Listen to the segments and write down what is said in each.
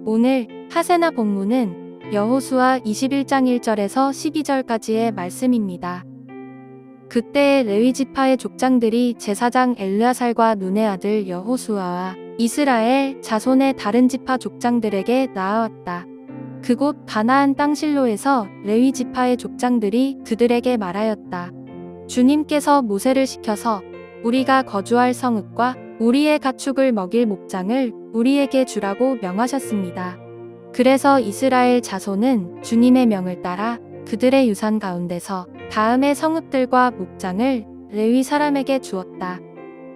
오늘 하세나 본문은 여호수아 21장 1절에서 12절까지의 말씀입니다. 그때 레위 지파의 족장들이 제사장 엘르아살과 눈의 아들 여호수아와 이스라엘 자손의 다른 지파 족장들에게 나아왔다. 그곳 가나안 땅 실로에서 레위 지파의 족장들이 그들에게 말하였다. 주님께서 모세를 시켜서 우리가 거주할 성읍과 우리의 가축을 먹일 목장을 우리에게 주라고 명하셨습니다. 그래서 이스라엘 자손은 주님의 명을 따라 그들의 유산 가운데서 다음의 성읍들과 목장을 레위 사람에게 주었다.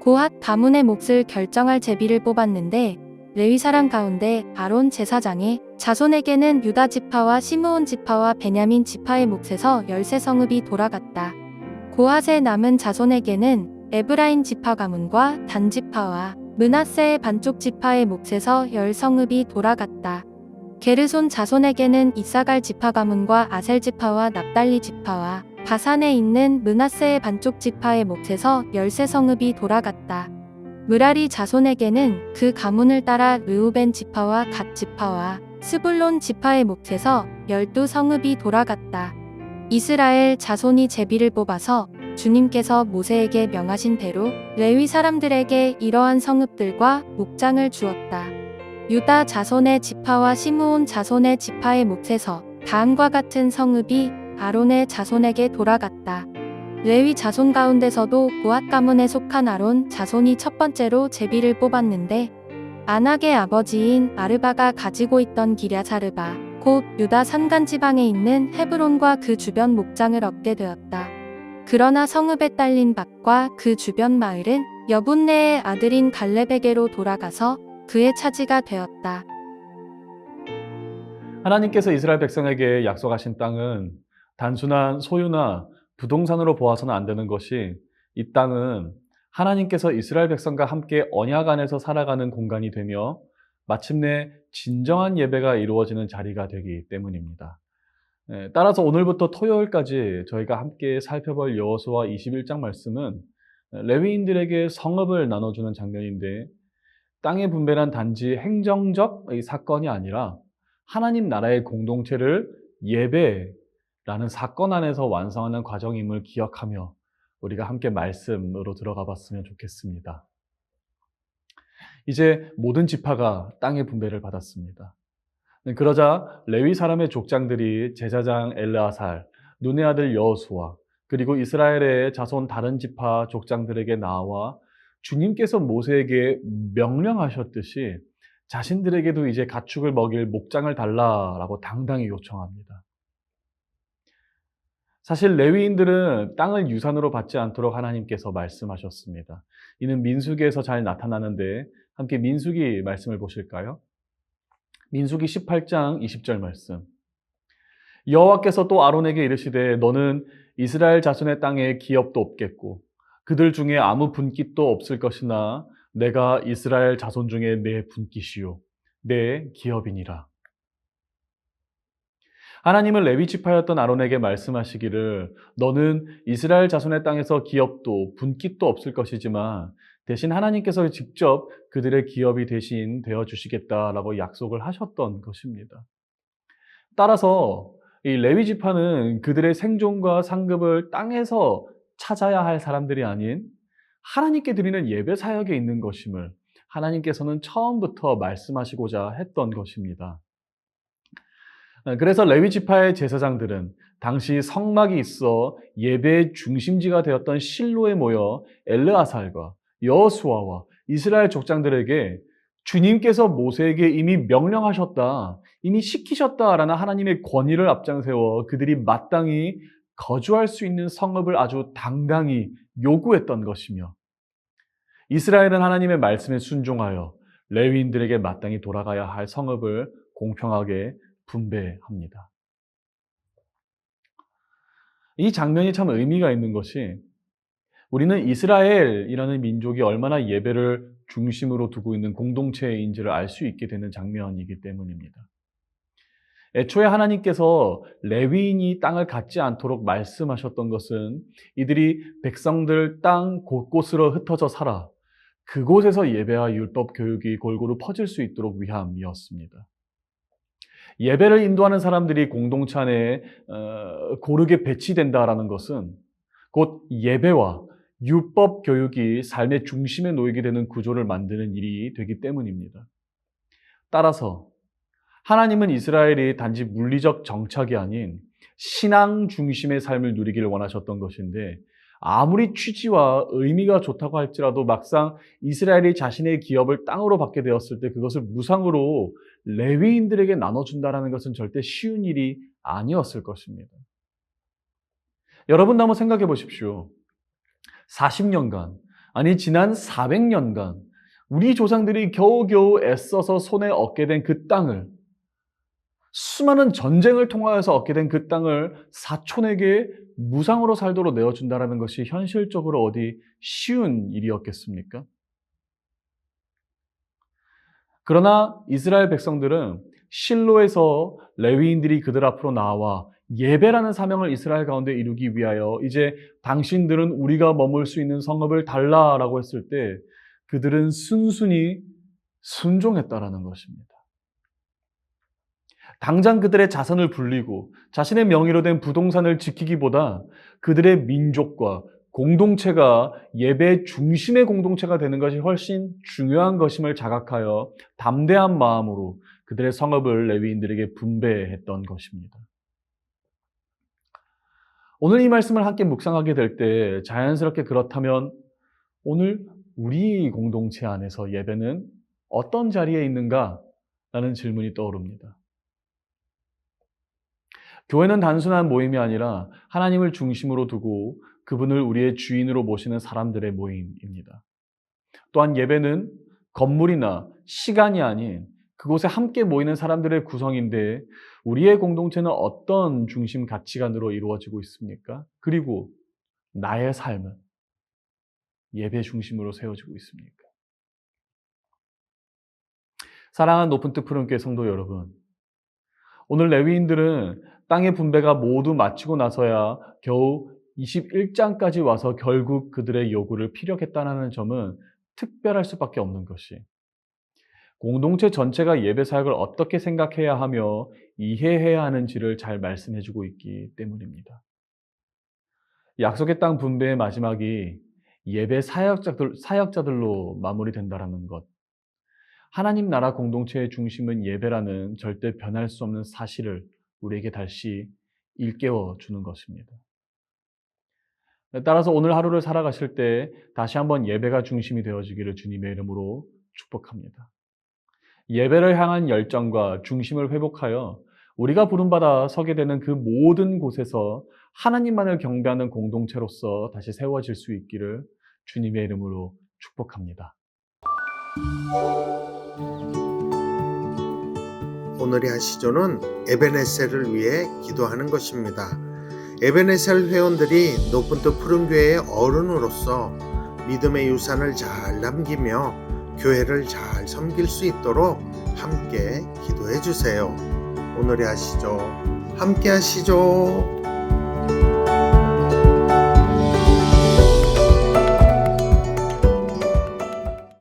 고핫 가문의 몫을 결정할 제비를 뽑았는데 레위 사람 가운데 아론 제사장의 자손에게는 유다 지파와 시므온 지파와 베냐민 지파의 몫에서 13성읍이 돌아갔다. 고핫의 남은 자손에게는 에브라임 지파 가문과 단 지파와 므낫세의 반쪽 지파의 몫에서 10성읍이 돌아갔다. 게르손 자손에게는 이사갈 지파 가문과 아셀 지파와 납달리 지파와 바산에 있는 므낫세의 반쪽 지파의 몫에서 13성읍이 돌아갔다. 므라리 자손에게는 그 가문을 따라 르우벤 지파와 갓 지파와 스불론 지파의 몫에서 12성읍이 돌아갔다. 이스라엘 자손이 제비를 뽑아서 주님께서 모세에게 명하신 대로 레위 사람들에게 이러한 성읍들과 목장을 주었다. 유다 자손의 지파와 시므온 자손의 지파의 몫에서 다음과 같은 성읍이 아론의 자손에게 돌아갔다. 레위 자손 가운데서도 고핫 가문에 속한 아론 자손이 첫 번째로 제비를 뽑았는데 아낙의 아버지인 아르바가 가지고 있던 기랴사르바 곧 유다 산간 지방에 있는 헤브론과 그 주변 목장을 얻게 되었다. 그러나 성읍에 딸린 밭과 그 주변 마을은 여분네의 아들인 갈렙에게로 돌아가서 그의 차지가 되었다. 하나님께서 이스라엘 백성에게 약속하신 땅은 단순한 소유나 부동산으로 보아서는 안 되는 것이, 이 땅은 하나님께서 이스라엘 백성과 함께 언약 안에서 살아가는 공간이 되며 마침내 진정한 예배가 이루어지는 자리가 되기 때문입니다. 따라서 오늘부터 토요일까지 저희가 함께 살펴볼 여호수아 21장 말씀은 레위인들에게 성읍을 나눠주는 장면인데, 땅의 분배란 단지 행정적 사건이 아니라 하나님 나라의 공동체를 예배라는 사건 안에서 완성하는 과정임을 기억하며 우리가 함께 말씀으로 들어가 봤으면 좋겠습니다. 이제 모든 지파가 땅의 분배를 받았습니다. 그러자 레위 사람의 족장들이 제사장 엘르아살, 눈의 아들 여호수아, 그리고 이스라엘의 자손 다른 지파 족장들에게 나와 주님께서 모세에게 명령하셨듯이 자신들에게도 이제 가축을 먹일 목장을 달라라고 당당히 요청합니다. 사실 레위인들은 땅을 유산으로 받지 않도록 하나님께서 말씀하셨습니다. 이는 민수기에서 잘 나타나는데 함께 민수기 말씀을 보실까요? 민수기 18장 20절 말씀. 여호와께서 또 아론에게 이르시되 너는 이스라엘 자손의 땅에 기업도 없겠고 그들 중에 아무 분깃도 없을 것이나 내가 이스라엘 자손 중에 내 분깃이요 내 기업이니라. 하나님은 레위 지파였던 아론에게 말씀하시기를 너는 이스라엘 자손의 땅에서 기업도 분깃도 없을 것이지만 대신 하나님께서 직접 그들의 기업이 대신 되어주시겠다라고 약속을 하셨던 것입니다. 따라서 이 레위 지파는 그들의 생존과 상급을 땅에서 찾아야 할 사람들이 아닌 하나님께 드리는 예배 사역에 있는 것임을 하나님께서는 처음부터 말씀하시고자 했던 것입니다. 그래서 레위 지파의 제사장들은 당시 성막이 있어 예배의 중심지가 되었던 실로에 모여 엘르아살과 여호수아와 이스라엘 족장들에게 주님께서 모세에게 이미 명령하셨다, 이미 시키셨다라는 하나님의 권위를 앞장세워 그들이 마땅히 거주할 수 있는 성읍을 아주 당당히 요구했던 것이며, 이스라엘은 하나님의 말씀에 순종하여 레위인들에게 마땅히 돌아가야 할 성읍을 공평하게 분배합니다. 이 장면이 참 의미가 있는 것이, 우리는 이스라엘이라는 민족이 얼마나 예배를 중심으로 두고 있는 공동체인지를 알 수 있게 되는 장면이기 때문입니다. 애초에 하나님께서 레위인이 땅을 갖지 않도록 말씀하셨던 것은 이들이 백성들 땅 곳곳으로 흩어져 살아 그곳에서 예배와 율법 교육이 골고루 퍼질 수 있도록 위함이었습니다. 예배를 인도하는 사람들이 공동체 안에 고르게 배치된다라는 것은 곧 예배와 율법 교육이 삶의 중심에 놓이게 되는 구조를 만드는 일이 되기 때문입니다. 따라서 하나님은 이스라엘이 단지 물리적 정착이 아닌 신앙 중심의 삶을 누리기를 원하셨던 것인데 아무리 취지와 의미가 좋다고 할지라도 막상 이스라엘이 자신의 기업을 땅으로 받게 되었을 때 그것을 무상으로 레위인들에게 나눠준다는 것은 절대 쉬운 일이 아니었을 것입니다. 여러분도 한번 생각해 보십시오. 40년간, 아니 지난 400년간 우리 조상들이 겨우겨우 애써서 손에 얻게 된 그 땅을 수많은 전쟁을 통하여서 얻게 된 그 땅을 사촌에게 무상으로 살도록 내어준다는 것이 현실적으로 어디 쉬운 일이었겠습니까? 그러나 이스라엘 백성들은 실로에서 레위인들이 그들 앞으로 나와 예배라는 사명을 이스라엘 가운데 이루기 위하여 이제 당신들은 우리가 머물 수 있는 성읍을 달라라고 했을 때 그들은 순순히 순종했다라는 것입니다. 당장 그들의 자선을 불리고 자신의 명의로 된 부동산을 지키기보다 그들의 민족과 공동체가 예배의 중심의 공동체가 되는 것이 훨씬 중요한 것임을 자각하여 담대한 마음으로 그들의 성읍을 레위인들에게 분배했던 것입니다. 오늘 이 말씀을 함께 묵상하게 될 때 자연스럽게 그렇다면 오늘 우리 공동체 안에서 예배는 어떤 자리에 있는가? 라는 질문이 떠오릅니다. 교회는 단순한 모임이 아니라 하나님을 중심으로 두고 그분을 우리의 주인으로 모시는 사람들의 모임입니다. 또한 예배는 건물이나 시간이 아닌 그곳에 함께 모이는 사람들의 구성인데 우리의 공동체는 어떤 중심 가치관으로 이루어지고 있습니까? 그리고 나의 삶은 예배 중심으로 세워지고 있습니까? 사랑하는 높은 뜻 푸른 교회 성도 여러분, 오늘 레위인들은 땅의 분배가 모두 마치고 나서야 겨우 21장까지 와서 결국 그들의 요구를 피력했다는 점은 특별할 수밖에 없는 것이 공동체 전체가 예배 사역을 어떻게 생각해야 하며 이해해야 하는지를 잘 말씀해주고 있기 때문입니다. 약속의 땅 분배의 마지막이 예배 사역자들로 마무리된다는 것. 하나님 나라 공동체의 중심은 예배라는 절대 변할 수 없는 사실을 우리에게 다시 일깨워 주는 것입니다. 따라서 오늘 하루를 살아가실 때 다시 한번 예배가 중심이 되어지기를 주님의 이름으로 축복합니다. 예배를 향한 열정과 중심을 회복하여 우리가 부름받아 서게 되는 그 모든 곳에서 하나님만을 경배하는 공동체로서 다시 세워질 수 있기를 주님의 이름으로 축복합니다. 오늘의 하시조는 에베네셀을 위해 기도하는 것입니다. 에베네셀 회원들이 높은 뜻 푸른 교회의 어른으로서 믿음의 유산을 잘 남기며 교회를 잘 섬길 수 있도록 함께 기도해 주세요. 오늘의 하시조 함께 하시죠.